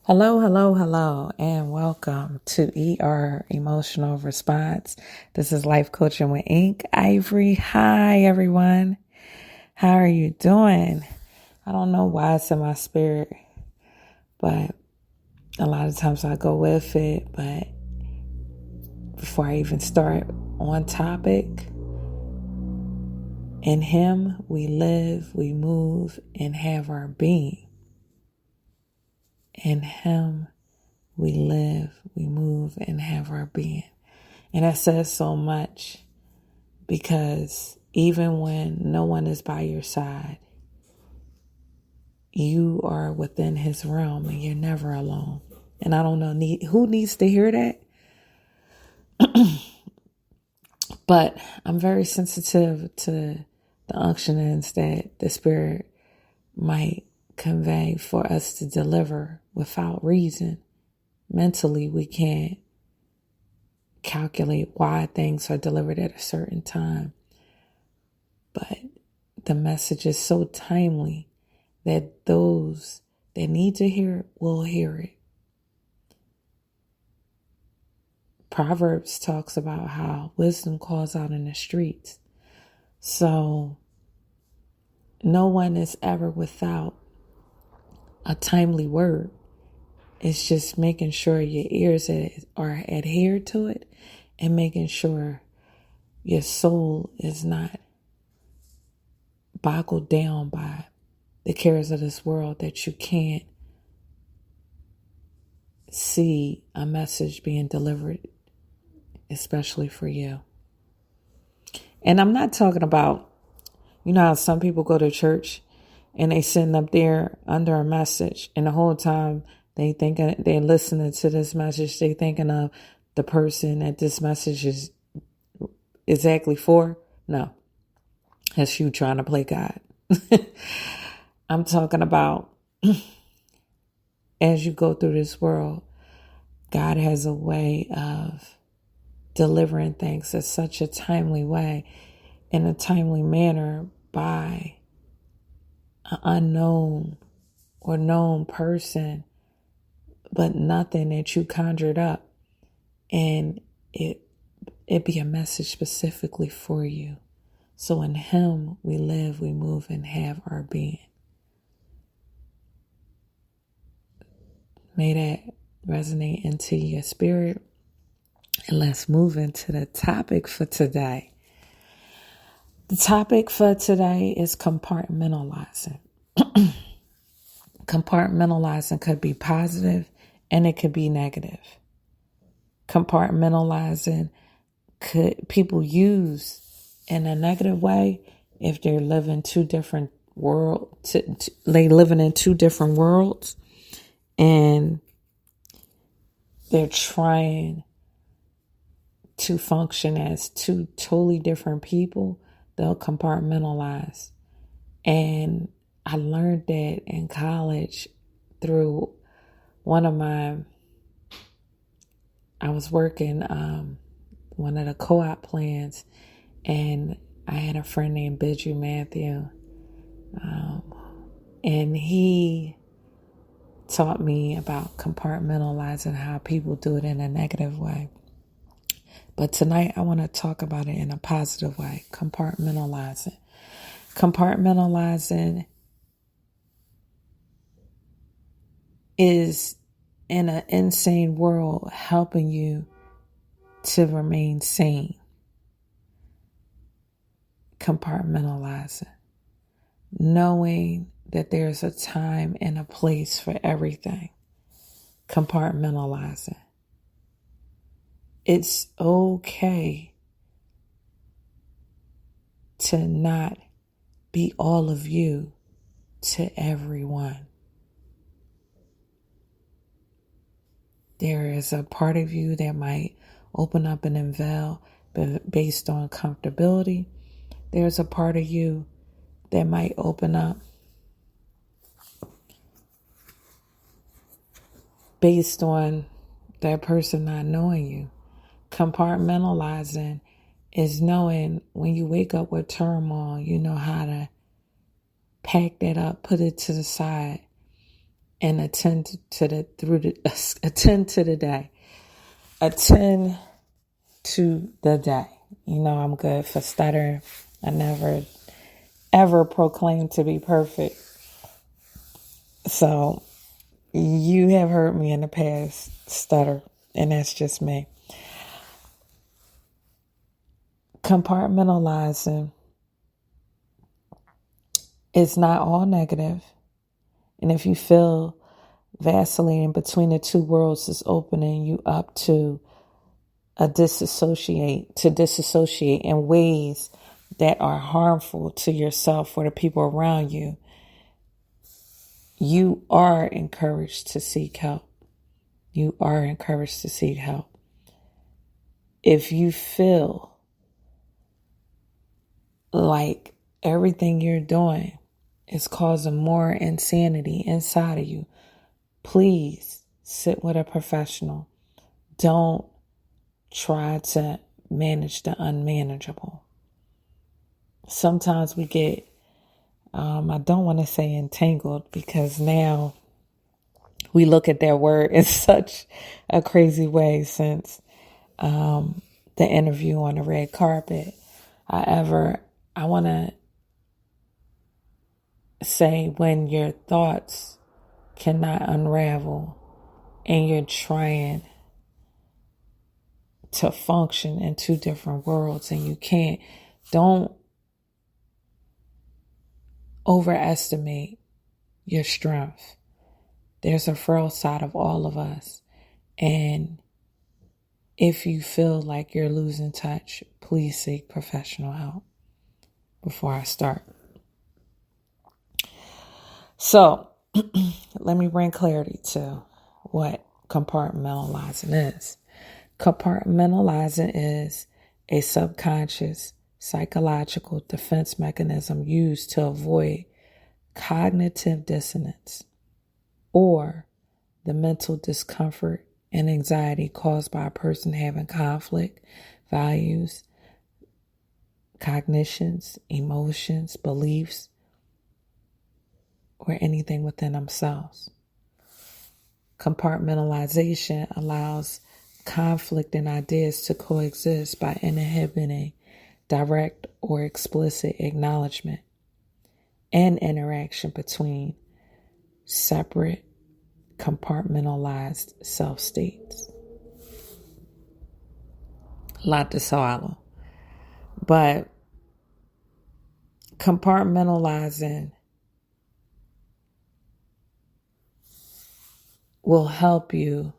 Hello, hello, hello, and welcome to ER Emotional Response. This is Life Coaching with Ink. Ivory. Hi, everyone. How are you doing? I don't know why it's in my spirit, but a lot of times I go with it. But before I even start on topic, in Him we live, we move, and have our being. In Him we live, we move, and have our being. And that says so much, because even when no one is by your side, you are within His realm and you're never alone. And I don't know who needs to hear that, but I'm very sensitive to the unctionings that the Spirit might convey for us to deliver without reason. Mentally, we can't calculate why things are delivered at a certain time. But the message is so timely that those that need to hear it will hear it. Proverbs talks about how wisdom calls out in the streets. So no one is ever without a timely word. It's just making sure your ears are adhered to it, and making sure your soul is not boggled down by the cares of this world, that you can't see a message being delivered, especially for you. And I'm not talking about, how some people go to church and they sitting up there under a message, and the whole time they're listening to this message, they thinking of the person that this message is exactly for. No, that's you trying to play God. I'm talking about as you go through this world, God has a way of delivering things in such a timely way, in a timely manner, by an unknown or known person, but nothing that you conjured up, and it be a message specifically for you. So in Him we live, we move, and have our being. May that resonate into your spirit. And let's move into the topic for today. The topic for today is compartmentalizing. Compartmentalizing could be positive and it could be negative. Compartmentalizing people use in a negative way if they're living two different worlds. They living in two different worlds, and they're trying to function as two totally different people. They'll compartmentalize. And I learned that in college through I was working one of the co-op plans, and I had a friend named Bidju Matthew, and he taught me about compartmentalizing, how people do it in a negative way. But tonight I want to talk about it in a positive way. Compartmentalizing. Compartmentalizing is, in an insane world, helping you to remain sane. Compartmentalizing. Knowing that there's a time and a place for everything. Compartmentalizing. It's okay to not be all of you to everyone. There is a part of you that might open up and unveil based on comfortability. There's a part of you that might open up based on that person not knowing you. Compartmentalizing is knowing when you wake up with turmoil, you know how to pack that up, put it to the side, and attend to the day. Attend to the day. You know, I'm good for stuttering. I never ever proclaim to be perfect. So you have heard me in the past stutter, and that's just me. Compartmentalizing is not all negative. And if you feel vacillating between the two worlds is opening you up to disassociate in ways that are harmful to yourself or the people around you, you are encouraged to seek help. You are encouraged to seek help. If you feel like everything you're doing is causing more insanity inside of you, please sit with a professional. Don't try to manage the unmanageable. Sometimes we get, I don't want to say entangled, because now we look at that word in such a crazy way since the interview on the red carpet. However, I want to say, when your thoughts cannot unravel and you're trying to function in two different worlds and you can't, don't overestimate your strength. There's a frail side of all of us. And if you feel like you're losing touch, please seek professional help before I start. So let me bring clarity to what compartmentalizing is. Compartmentalizing is a subconscious psychological defense mechanism used to avoid cognitive dissonance or the mental discomfort and anxiety caused by a person having conflict, values, cognitions, emotions, beliefs, or anything within themselves. Compartmentalization allows conflicting ideas to coexist by inhibiting direct or explicit acknowledgement and interaction between separate compartmentalized self-states. A lot to swallow. But compartmentalizing will help you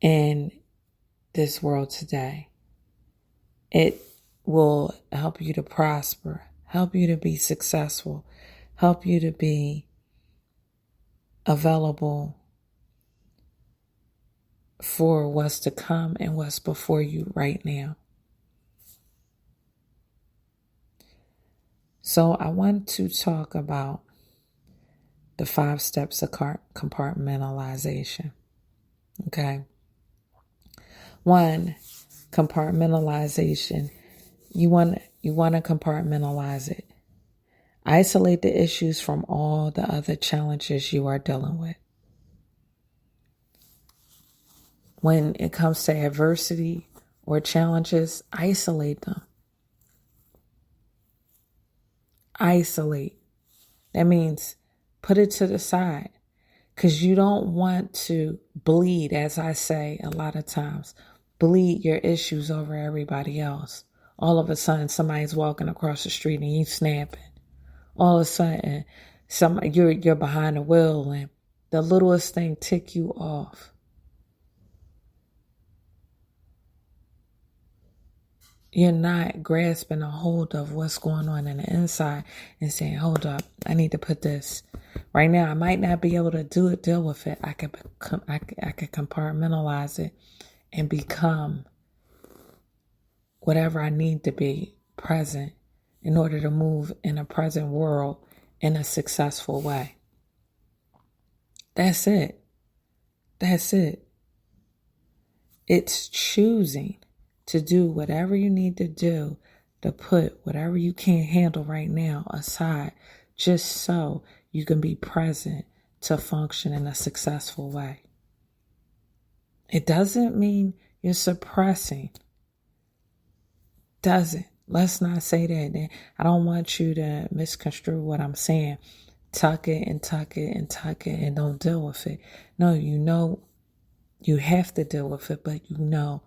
in this world today. It will help you to prosper, help you to be successful, help you to be available for what's to come and what's before you right now. So I want to talk about the 5 steps of compartmentalization. Okay. 1, compartmentalization. You want to compartmentalize it. Isolate the issues from all the other challenges you are dealing with. When it comes to adversity or challenges, isolate them. Isolate. That means put it to the side, because you don't want to bleed, as I say a lot of times, bleed your issues over everybody else. All of a sudden, somebody's walking across the street and you snapping. All of a sudden, you're behind the wheel and the littlest thing tick you off. You're not grasping a hold of what's going on in the inside and saying, hold up, I need to put this. Right now, I might not be able to deal with it. I could compartmentalize it and become whatever I need to be present in order to move in a present world in a successful way. That's it. That's it. It's choosing to do whatever you need to do to put whatever you can't handle right now aside, just so you can be present to function in a successful way. It doesn't mean you're suppressing. Doesn't. Let's not say that. I don't want you to misconstrue what I'm saying. Tuck it and tuck it and tuck it and don't deal with it. No, you know you have to deal with it, but you know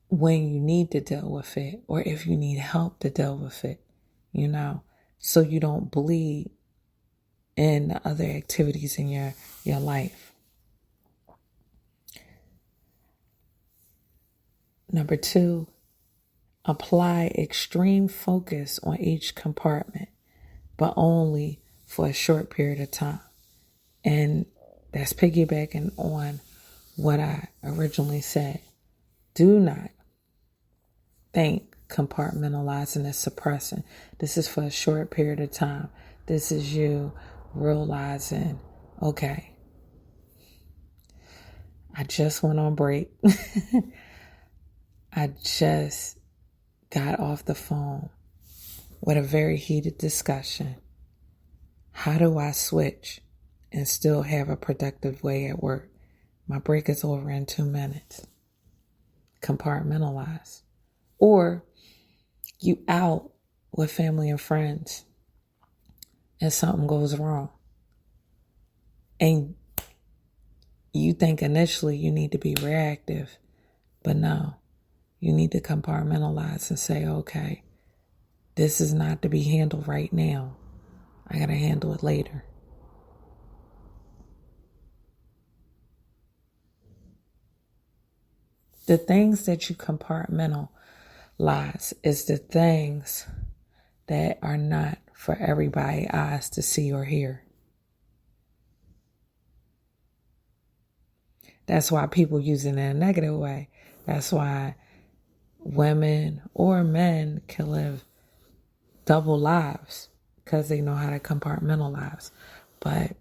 when you need to deal with it or if you need help to deal with it, so you don't bleed in the other activities in your life. Number 2, apply extreme focus on each compartment, but only for a short period of time. And that's piggybacking on what I originally said. Do not think compartmentalizing is suppressing. This is for a short period of time. This is you realizing, okay, I just went on break. I just got off the phone with a very heated discussion. How do I switch and still have a productive way at work? My break is over in 2 minutes. Compartmentalize. Or you out with family and friends and something goes wrong. And you think initially you need to be reactive, but no, you need to compartmentalize and say, okay, this is not to be handled right now. I got to handle it later. The things that you compartmentalize is the things that are not for everybody's eyes to see or hear. That's why people use it in a negative way. That's why women or men can live double lives because they know how to compartmentalize. But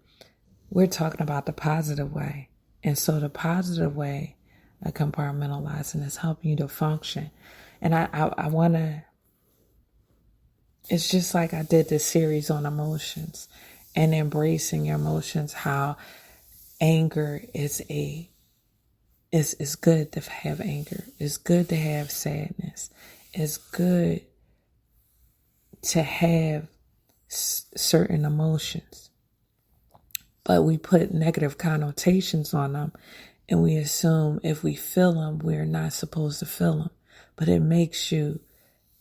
we're talking about the positive way. And so the positive way of compartmentalizing is helping you to function. And I want to, it's just like I did this series on emotions and embracing your emotions, how anger is it's good to have anger. It's good to have sadness. It's good to have certain emotions. But we put negative connotations on them and we assume if we feel them, we're not supposed to feel them. But it makes you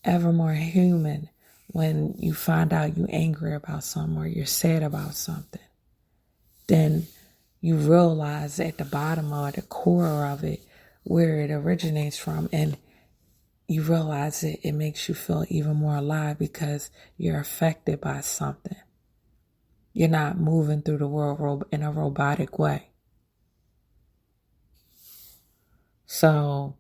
ever more human when you find out you're angry about something or you're sad about something. Then you realize at the bottom or the core of it where it originates from, and you realize it makes you feel even more alive because you're affected by something. You're not moving through the world in a robotic way. So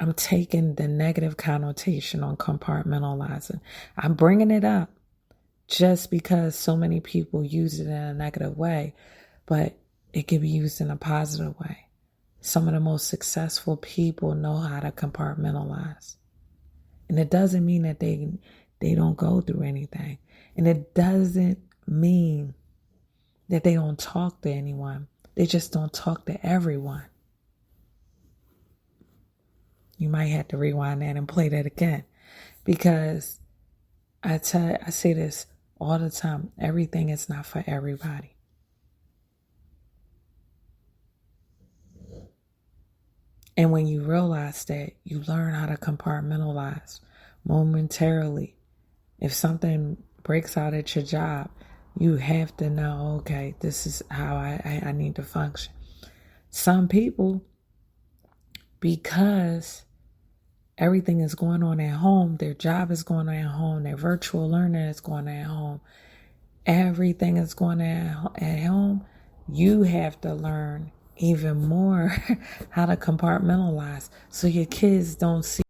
I'm taking the negative connotation on compartmentalizing. I'm bringing it up just because so many people use it in a negative way, but it can be used in a positive way. Some of the most successful people know how to compartmentalize. And it doesn't mean that they don't go through anything. And it doesn't mean that they don't talk to anyone. They just don't talk to everyone. You might have to rewind that and play that again. Because I say this all the time. Everything is not for everybody. And when you realize that, you learn how to compartmentalize momentarily. If something breaks out at your job, you have to know, okay, this is how I need to function. Some people, because everything is going on at home, their job is going on at home, their virtual learning is going on at home, everything is going on at home, you have to learn even more how to compartmentalize so your kids don't see